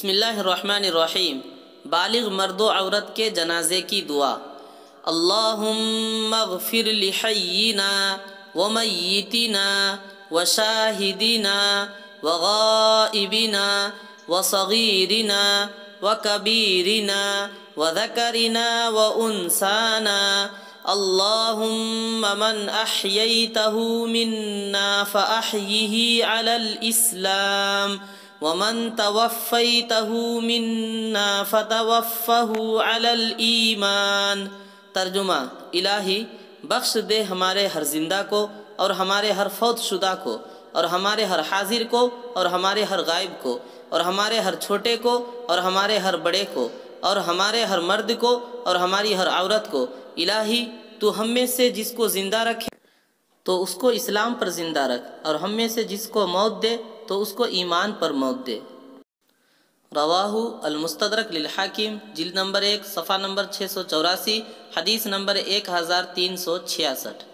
بسم اللہ الرحمن الرحیم۔ بالغ مرد و عورت کے جنازے کی دعا۔ اللہم اغفر لحینا ومیتنا وشاہدنا وغائبنا وصغیرنا وکبیرنا وذکرنا وانسانا، اللہم من احییتہ منا فاحیہ علی الاسلام ومن توفیتہ منا فتوفہ علی الایمان۔ ترجمہ: الہی بخش دے ہمارے ہر زندہ کو اور ہمارے ہر فوت شدہ کو، اور ہمارے ہر حاضر کو اور ہمارے ہر غائب کو، اور ہمارے ہر چھوٹے کو اور ہمارے ہر بڑے کو، اور ہمارے ہر مرد کو اور ہماری ہر عورت کو۔ الہی تو ہم میں سے جس کو زندہ رکھے تو اس کو اسلام پر زندہ رکھ، اور ہم میں سے جس کو موت دے تو اس کو ایمان پر موت دے۔ رواہ المستدرک للحاکم، جلد نمبر 1 صفحہ نمبر 684، حدیث نمبر 1366۔